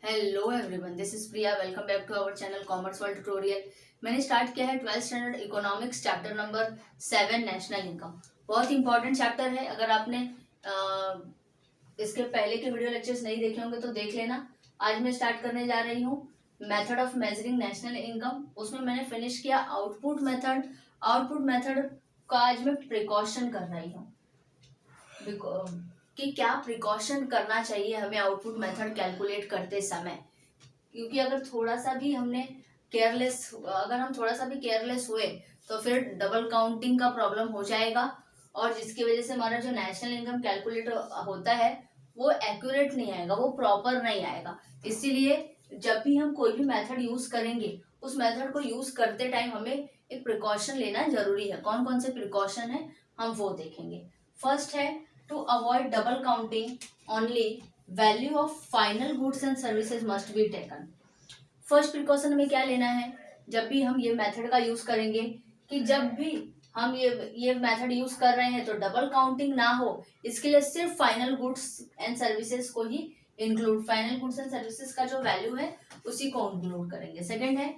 Hello everyone, this is Priya. Welcome back to our channel commerce world tutorial. मैंने start किया है 12th standard economics chapter number 7 national income. बहुत important chapter है। अगर आपने इसके पहले के वीडियो लेक्चर्स नहीं देखे होंगे तो देख लेना। आज मैं स्टार्ट करने जा रही हूँ method of measuring national income. उसमें मैंने फिनिश किया आउटपुट मेथड। आउटपुट मेथड का आज मैं प्रिकॉशन कर रही हूँ कि क्या प्रिकॉशन करना चाहिए हमें आउटपुट मेथड कैलकुलेट करते समय। क्योंकि अगर हम थोड़ा सा भी केयरलेस हुए तो फिर डबल काउंटिंग का प्रॉब्लम हो जाएगा, और जिसकी वजह से हमारा जो नेशनल इनकम कैलकुलेट होता है वो एक्यूरेट नहीं आएगा, वो प्रॉपर नहीं आएगा। इसीलिए जब भी हम कोई भी मेथड यूज करेंगे उस मेथड को यूज करते टाइम हमें एक प्रिकॉशन लेना जरूरी है। कौन कौन से प्रिकॉशन है हम वो देखेंगे। फर्स्ट है to avoid double counting, only value of final goods and services must be taken. First precaution में क्या लेना है जब भी हम ये मेथड का यूज करेंगे, कि जब भी हम ये मेथड यूज कर रहे हैं तो डबल काउंटिंग ना हो। इसके लिए सिर्फ फाइनल गुड्स एंड सर्विसेज को ही include, final goods and services का जो वैल्यू है उसी को इंक्लूड करेंगे। सेकेंड है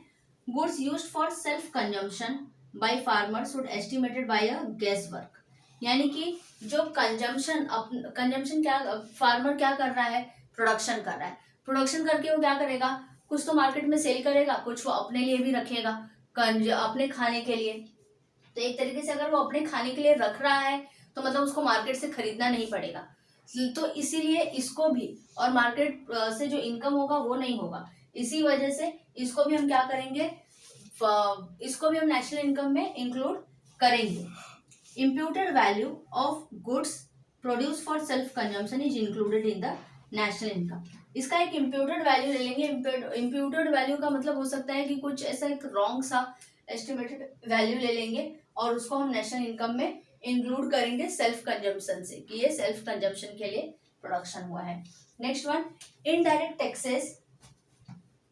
goods used for self consumption by farmer should estimated by a guess work. यानी कि जो कंजम्पशन क्या फार्मर क्या कर रहा है, प्रोडक्शन कर रहा है। प्रोडक्शन करके वो क्या करेगा, कुछ तो मार्केट में सेल करेगा, कुछ वो अपने लिए भी रखेगा अपने खाने के लिए। तो एक तरीके से अगर वो अपने खाने के लिए रख रहा है तो मतलब उसको मार्केट से खरीदना नहीं पड़ेगा। तो इसीलिए इसको भी, और मार्केट से जो इनकम होगा वो नहीं होगा, इसी वजह से इसको भी हम क्या करेंगे, इसको भी हम नेशनल इनकम में इंक्लूड करेंगे। Imputed value of goods produced for self consumption is included in the national income. इसका एक imputed value ले लेंगे। imputed value का मतलब हो सकता है कि कुछ ऐसा एक रॉन्ग सा estimated value ले लेंगे और उसको हम नेशनल इनकम में इंक्लूड करेंगे सेल्फ कंजम्पशन से, कि ये सेल्फ कंजम्पशन के लिए प्रोडक्शन हुआ है। Next one, indirect taxes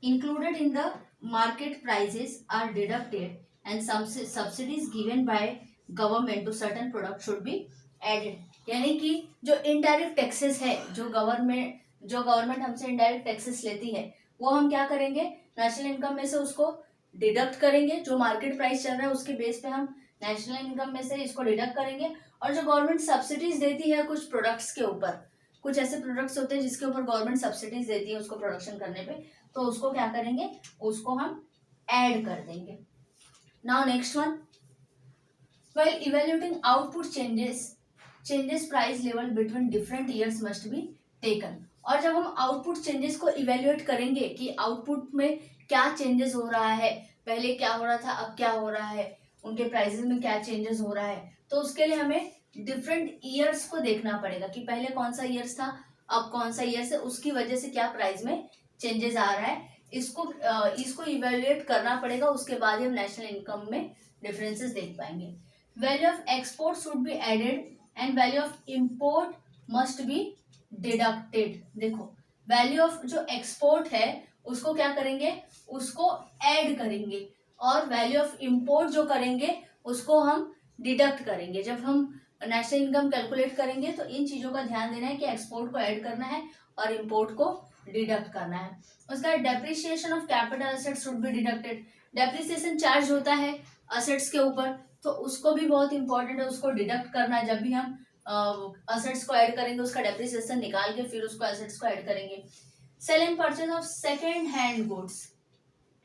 included in the market prices are deducted and subsidies given by government to certain product should be added. यानी कि जो इनडायरेक्ट टैक्सेस है, जो गवर्नमेंट हमसे इनडायरेक्ट टैक्सेस लेती है, वो हम क्या करेंगे, नेशनल इनकम में से उसको डिडक्ट करेंगे। जो मार्केट प्राइस चल रहा है उसके बेस पे हम नेशनल इनकम में से इसको डिडक्ट करेंगे। और जो गवर्नमेंट सब्सिडीज देती है कुछ प्रोडक्ट्स के ऊपर, कुछ ऐसे प्रोडक्ट्स होते हैं जिसके ऊपर गवर्नमेंट सब्सिडीज देती है उसको प्रोडक्शन करने पे, तो उसको क्या करेंगे, उसको हम ऐड कर देंगे। Now next one, while evaluating output changes price level between different years must be taken। और जब हम आउटपुट चेंजेस को इवेल्युएट करेंगे कि आउटपुट में क्या चेंजेस हो रहा है, पहले क्या हो रहा था अब क्या हो रहा है, उनके प्राइसेस में क्या चेंजेस हो रहा है, तो उसके लिए हमें डिफरेंट ईयर्स को देखना पड़ेगा कि पहले कौन सा ईयर्स था अब कौन सा ईयर्स है, उसकी वजह से क्या प्राइस में चेंजेस आ रहा है। इसको इवेल्युएट करना पड़ेगा, उसके बाद ही हम नेशनल इनकम में डिफरेंसेस देख पाएंगे। Value of export should be added and value of import must be deducted. देखो, वैल्यू ऑफ जो एक्सपोर्ट है उसको क्या करेंगे, उसको ऐड करेंगे, और वैल्यू ऑफ इंपोर्ट जो करेंगे उसको हम डिडक्ट करेंगे। जब हम नेशनल इनकम कैलकुलेट करेंगे तो इन चीजों का ध्यान देना है कि एक्सपोर्ट को ऐड करना है और इंपोर्ट को डिडक्ट करना है। उसका depreciation of capital assets should be deducted. Depreciation charge होता है असेट्स के ऊपर, तो उसको भी बहुत इंपॉर्टेंट है, उसको डिडक्ट करना। जब भी हम असेट्स को ऐड करेंगे उसका डेप्रिसिएशन निकाल के फिर उसको असेट्स को ऐड करेंगे। Sale and purchase of second hand goods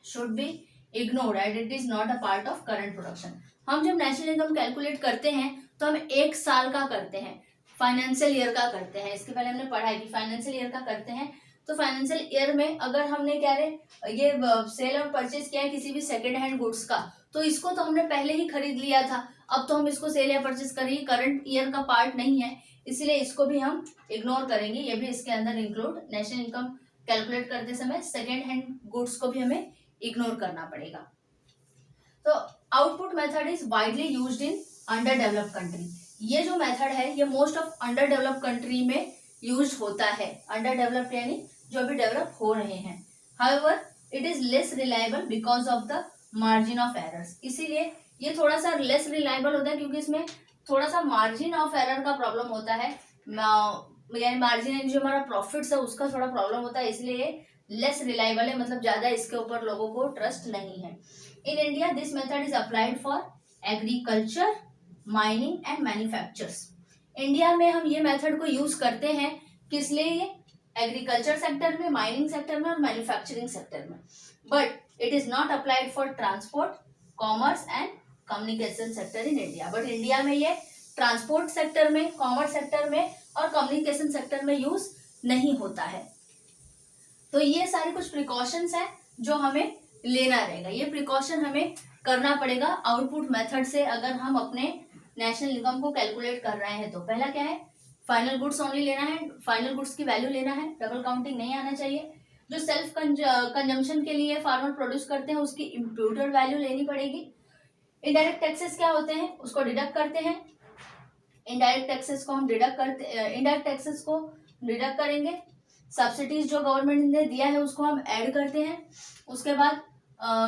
should be ignored and it is not a part of current production. हम जब नेशनल इनकम कैलकुलेट करते हैं तो हम एक साल का करते हैं, फाइनेंशियल ईयर का करते हैं। इसके पहले हमने पढ़ा है कि फाइनेंशियल ईयर का करते हैं। तो फाइनेंशियल ईयर में अगर हमने क्या ये सेल और परचेज किया है किसी भी सेकेंड हैंड गुड्स का, तो इसको तो हमने पहले ही खरीद लिया था, अब तो हम इसको सेल या परचेज करेंगे, करंट ईयर का पार्ट नहीं है, इसलिए इसको भी हम इग्नोर करेंगे। ये भी इसके अंदर इंक्लूड, नेशनल इनकम कैलकुलेट करते समय सेकेंड हैंड गुड्स को भी हमें इग्नोर करना पड़ेगा। तो output method is widely used in under developed country. ये जो मेथड है ये most of under developed country में यूज होता है। अंडर डेवलप्ड यानी जो अभी डेवलप हो रहे हैं। However it is less reliable because of the margin of errors. इसीलिए ये थोड़ा सा लेस रिलायबल होता है क्योंकि इसमें थोड़ा सा मार्जिन ऑफ एरर का प्रॉब्लम होता है। यानी मार्जिन जो हमारा प्रॉफिट्स है उसका थोड़ा प्रॉब्लम होता है, इसलिए लेस रिलायबल है, मतलब ज्यादा इसके ऊपर लोगों को ट्रस्ट नहीं है। In India this method is applied for agriculture, mining and manufactures. India में हम ये मेथड को यूज करते हैं किस लिए? एग्रीकल्चर सेक्टर में, माइनिंग सेक्टर में और मैन्युफैक्चरिंग सेक्टर में। But it is not applied for transport, commerce and communication sector in India. But India में ये ट्रांसपोर्ट सेक्टर में, कॉमर्स सेक्टर में और कम्युनिकेशन सेक्टर में यूज नहीं होता है। तो ये सारे कुछ प्रिकॉशंस हैं जो हमें लेना रहेगा। ये प्रिकॉशन हमें करना पड़ेगा आउटपुट मेथड से अगर हम अपने नेशनल इनकम को कैलकुलेट कर रहे हैं। तो पहला क्या है? फाइनल गुड्स ओनली लेना है, फाइनल गुड्स की वैल्यू लेना है, डबल काउंटिंग नहीं आना चाहिए। जो सेल्फ कंजम्पशन के लिए फार्मर प्रोड्यूस करते हैं उसकी इम्प्यूटेड वैल्यू लेनी पड़ेगी। इनडायरेक्ट टैक्सेस क्या होते हैं उसको डिडक्ट करते हैं। इनडायरेक्ट टैक्सेस को हम डिडक्ट करते, इनडायरेक्ट टैक्सेस को डिडक्ट करेंगे। सब्सिडीज जो गवर्नमेंट ने दिया है उसको हम ऐड करते हैं। उसके बाद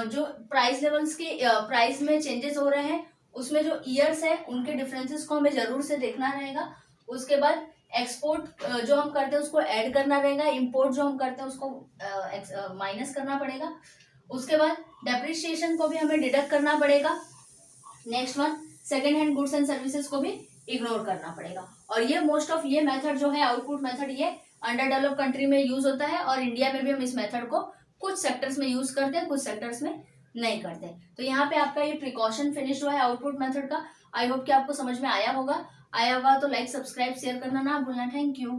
जो प्राइस लेवल्स के प्राइस में चेंजेस हो रहे हैं उसमें जो ईयर्स है उनके डिफरेंसेस को हमें जरूर से देखना रहेगा। उसके बाद एक्सपोर्ट जो हम करते हैं उसको ऐड करना रहेगा, इंपोर्ट जो हम करते हैं उसको माइनस करना पड़ेगा। उसके बाद डेप्रिसिएशन को भी हमें डिडक्ट करना पड़ेगा। Next one, second hand goods and services को भी इग्नोर करना पड़ेगा। और ये मोस्ट ऑफ ये मेथड जो है आउटपुट मेथड ये अंडर डेवलप कंट्री में यूज होता है और इंडिया में भी हम इस मेथड को कुछ सेक्टर्स में यूज करते हैं, कुछ सेक्टर्स में नहीं करते। तो यहाँ पे आपका ये प्रिकॉशन फिनिश हुआ है आउटपुट मेथड का। आई होप कि आपको समझ में आया होगा तो लाइक, सब्सक्राइब, शेयर करना ना भूलना। Thank you.